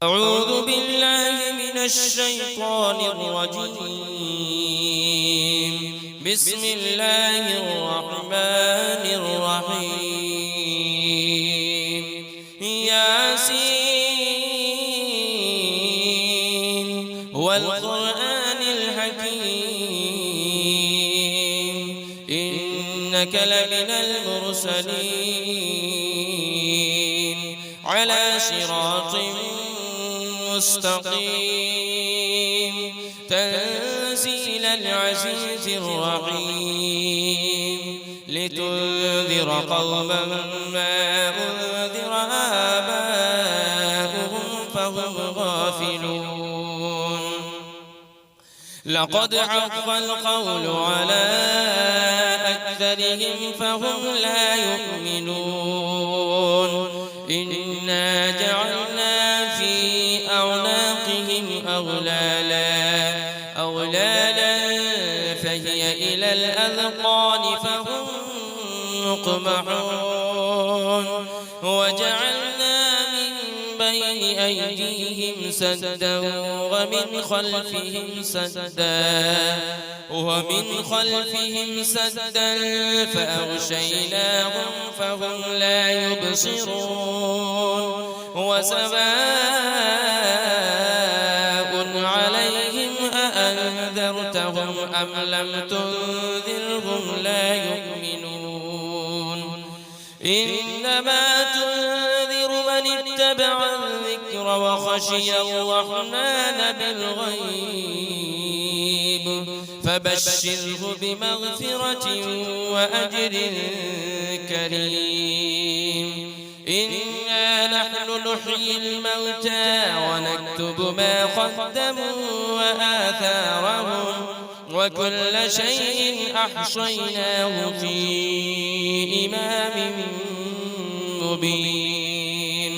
أعوذ بالله من الشيطان الرجيم. بسم الله الرحمن الرحيم. ياسين والقرآن الحكيم إنك لمن المرسلين على صراط مستقيم تنزيل العزيز الرحيم لتنذر قوما ما أنذر آباؤهم فهم غافلون. لقد حق القول على أكثرهم فهم لا يؤمنون. إنا جعلنا في أعناقهم أغلالا فهي إلى الأذقان فهم مقمحون. وجعلنا من بين أيديهم سدا ومن خلفهم سدا فأغشيناهم فهم لا يبصرون. وسواء عليهم أأنذرتهم أم لم تنذرهم لا يؤمنون. إنما تنذر من اتبع الذكر وخشي الرحمن بالغيب فبشره بمغفرة وأجر كريم. إنا نحن نحيي الموتى ونكتب ما قدموا وآثارهم وكل شيء أحصيناه في إمام مبين.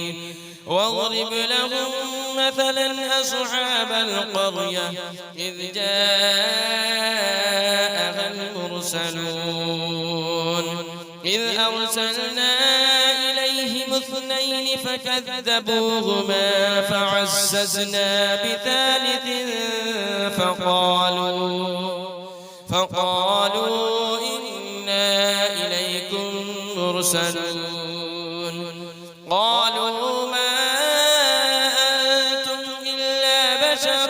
واضرب لهم مثلا أصحاب القرية إذ جاءها المرسلون إذ أرسلنا إليهم اثنين فكذبوهما فعززنا بثالث فقالوا إنا إليكم مرسلون. قالوا ما أنتم إلا بشر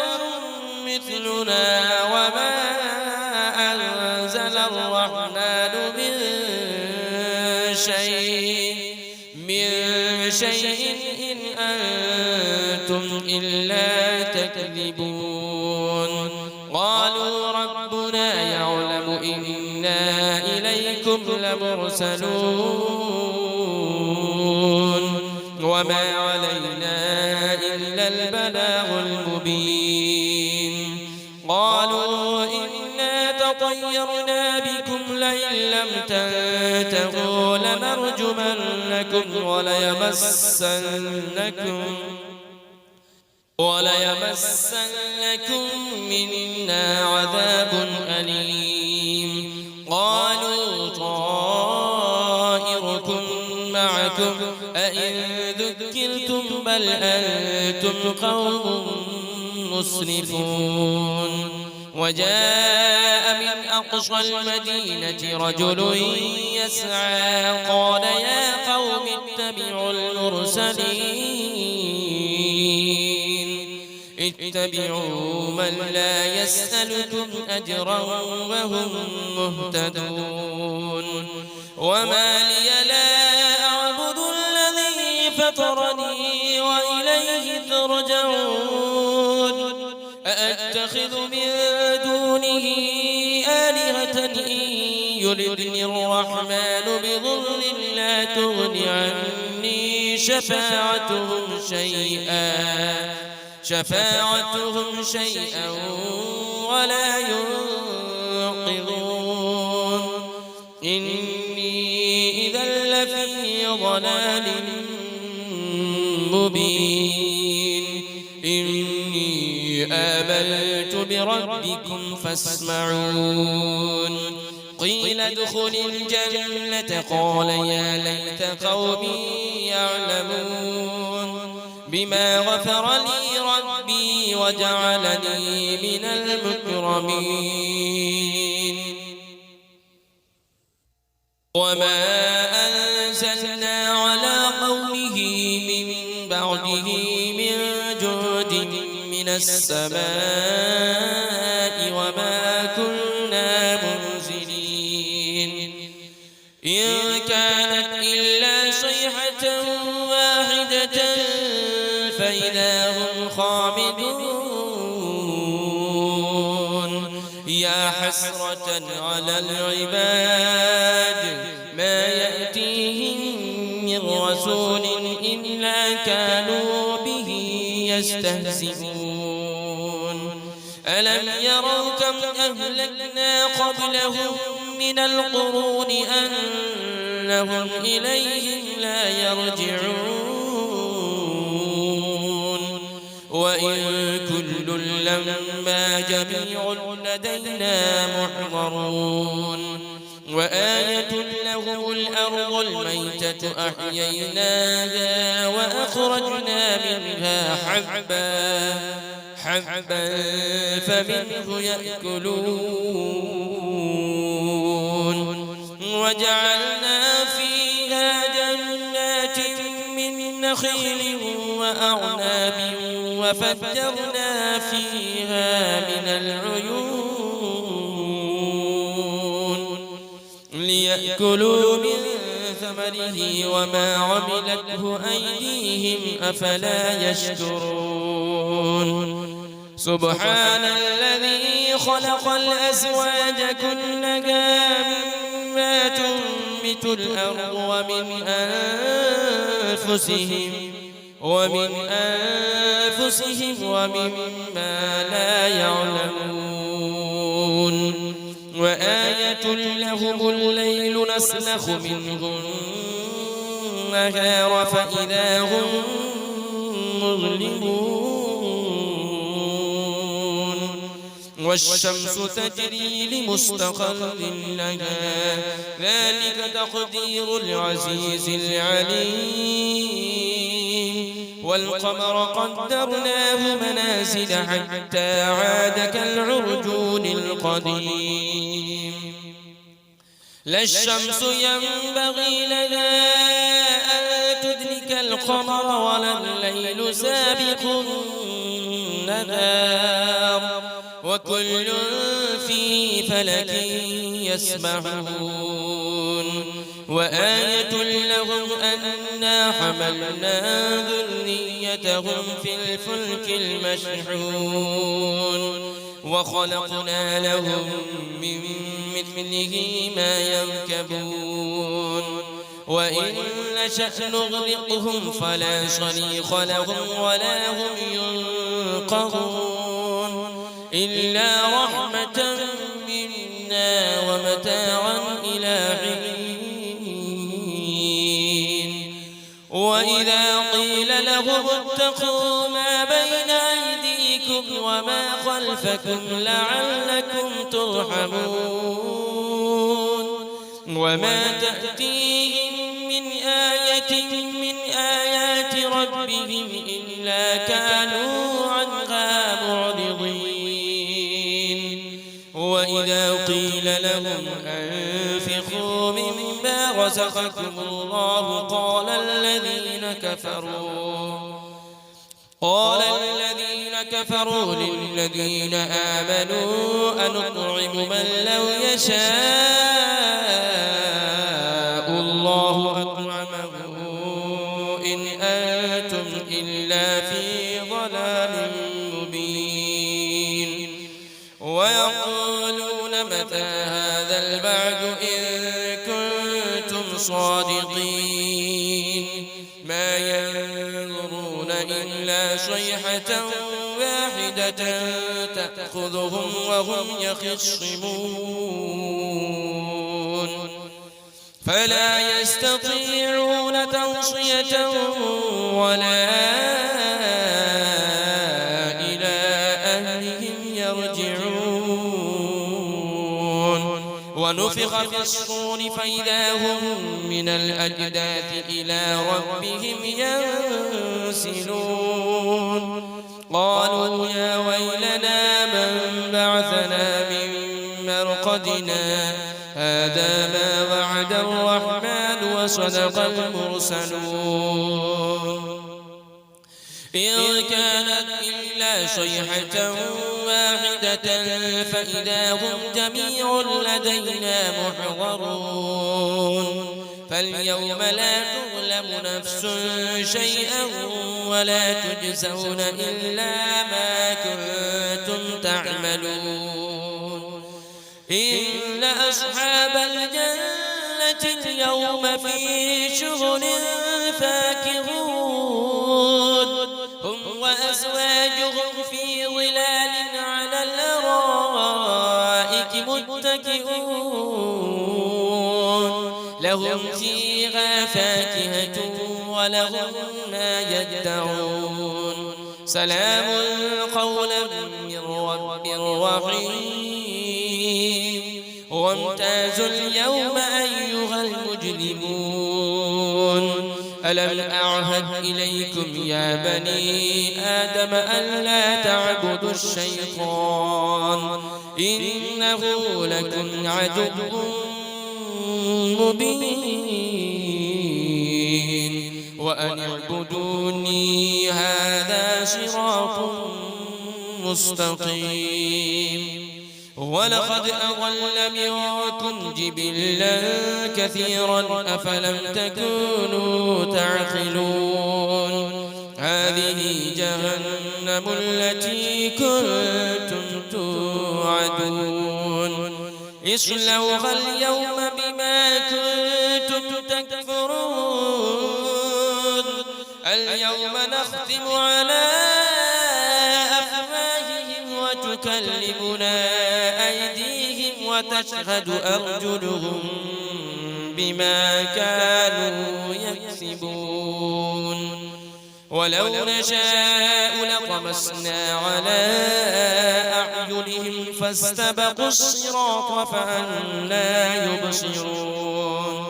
مثلنا وما أنزل الرحمن من شيء إن أنتم إلا تكذبون. قالوا ربنا يعلم إنا إليكم لمرسلون وما علينا إلا البلاغ المبين. قالوا إنا تطيرنا بكم لئن لم تنتهوا لنرجمنكم وليمسنكم منا عذاب أليم. قالوا طائركم معكم أئن ذكرتم بل أنتم قوم مسرفون. وجاء من أقصى المدينة رجل يسعى قال يا قوم اتبعوا من لا يسألكم أجرا وهم مهتدون. وما لي لا أعبد الذي فطرني وإليه ترجعون. أأتخذ من دونه آلهة إن يردني الرحمن بضر لا تغن عني شفاعتهم شيئا ولا ينقذون. إني إذا لفي ضلال مبين. إني آمنت بربكم فاسمعون. قيل ادخل الجنة قال يا ليت قومي يعلمون. بما غفر لي ربي وجعلني من المكرمين وما أنزلنا على قومه من بعده من جود من السماء وما كنا منزلين إن كانت إلا صيحة واحدة فإذا هم خامدون يا حسرة على العباد ما يأتيهم من رسول إلا كانوا به يستهزئون ألم يروا كم أهلكنا قبلهم من القرون أنهم إليهم لا يرجعون وإن كل لما جميع لدينا محضرون وآية لهم الأرض الميتة أحييناها وأخرجنا منها حبا فمنه يأكلون وجعلنا فيها جنات من نخيل وأعناب وفجرنا فيها من العيون ليأكلوا من ثمره وما عملته أيديهم أفلا يشكرون سبحان الذي خلق الأزواج كلها مما تنبت الأرض ومن أنفسهم ومما لا يعلمون وآية لهم الليل نسلخ منه النهار فإذا هم مظلمون والشمس تجري لمستقر لها ذلك تقدير العزيز العليم والقمر قدرناه منازل حتى عاد كالعرجون القديم لا الشمس ينبغي لها أن تدرك القمر ولا الليل سابق النهار وكل في فلك يسبحون وآية لهم أنا حملنا ذريتهم في الفلك المشحون وخلقنا لهم من مثله ما يركبون وإن نشأ نغرقهم فلا صريخ لهم ولا هم ينقذون إلا رحمة منا ومتاعا إلى حين وإذا قيل لهم اتقوا ما بين أيديكم وما خلفكم لعلكم ترحمون وما تأتيهم من آية من آيات ربهم إلا كانوا عنها معرضين وإذا قيل لهم أنفقوا مما رزقكم الله قال الذين كفروا للذين آمنوا أنطعم من لو يشاء الله أطعمه إن أنتم إلا في ضلال مبين ويقولون متى هذا البعد إن كنتم صادقين ما ينظرون إلا صيحة واحدة تأخذهم وهم يخصمون فلا يستطيعون توصية ولا إلى أهلهم يرجعون ونفخ في الصور فإذا هم من الأجداث إلى ربهم ينسلون قالوا يا ويلنا من بعثنا من مرقدنا هذا ما وعد الرحمن وصدق المرسلون إن كانت إلا صيحة واحدة فإذا هم جميع لدينا محضرون فاليوم لا تظلم نفس شيئا ولا تجزون إلا ما كنتم تعملون إن أصحاب الجنة اليوم في شغل فاكهون هم وأزواجهم في ظلال على الأرائك متكئون لهم فيها فاكهة ولهم ما يدعون سلام قولا من رب رحيم وامتازوا اليوم أيها المجرمون ألم أعهد إليكم يا بني آدم ألا تعبدوا الشيطان إنه لكم عدو مبين وأن اعبدوني هذا صراط مستقيم ولقد أضل منكم جبلا كثيرا أفلم تكونوا تعقلون هذه جهنم التي كنتم توعدون اصلوها اليوم بما كنتم تكفرون اليوم نختم على أفواههم وتكلمنا أيديهم وتشهد أرجلهم بما كانوا يكسبون ولو نشاء لطمسنا على أعينهم فاستبقوا الصراط فأنى يبصرون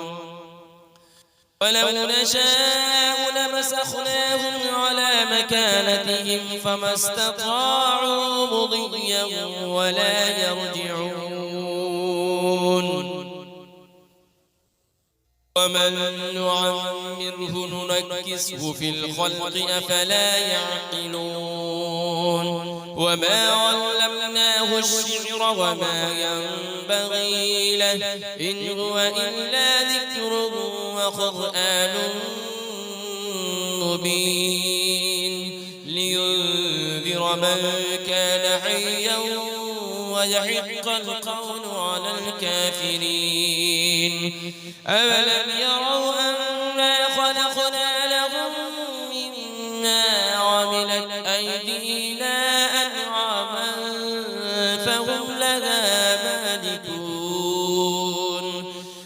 ولو نشاء لمسخناهم على مكانتهم فما استطاعوا مضيا ولا يرجعون ومن نعمره ننكسه في الخلق أفلا يعقلون وما علمناه الشعر وما ينبغي له إن هو إلا ذكر وقرآن مبين لينذر من كان حيا ويحق القول على الكافرين أولم يروا أنا خلقنا لهم مما عملت أيدينا أنعاما فهم لها مالكون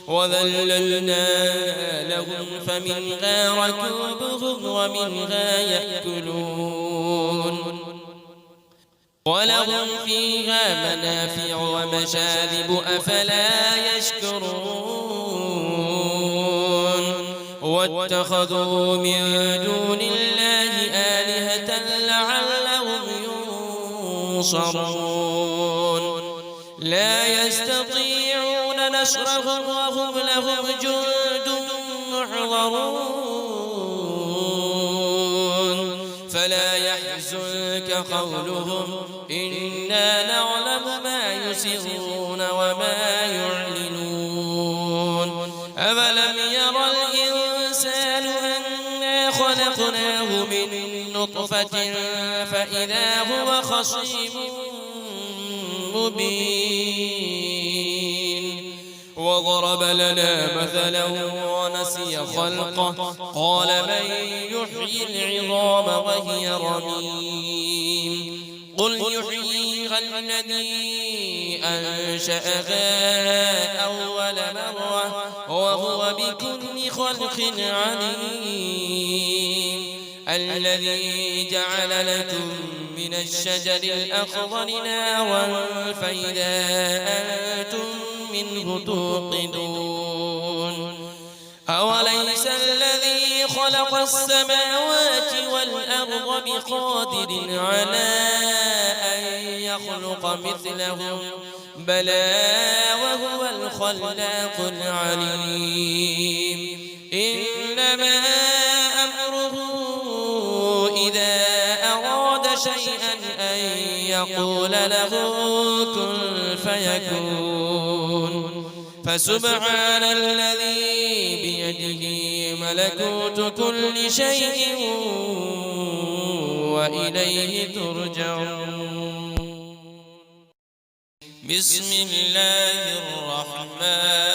وذللناها لهم فمنها ركوبهم ومنها يأكلون ولهم فيها منافع ومشارب أفلا يشكرون واتخذوا من دون الله آلهة لعلهم ينصرون لا يستطيعون نصرهم وهم لهم جند محضرون فلا يحزنك قولهم إنا نعلم ما يسرون وما يعلنون أولم يرى الإنسان أنا خلقناه من نطفة فإذا هو خصيم مبين وضرب لنا مثلا ونسي خلقه قال من يحيي العظام وهي رميم قل يحييها الذي أنشأها أول مرة وهو بكل خلق عليم الذي جعل لكم من الشجر الأخضر نارا فإذا أنتم منه توقدون أوليس الذي خلق السماوات والأرض بقادر على أن يخلق مثلهم بلى وهو الخلاق العليم إنما أمره إذا أراد شيئا أن يقول له كن فيكون فسبحان الذي بيده ملكوت كل شيء وإليه ترجعون بسم الله الرحمن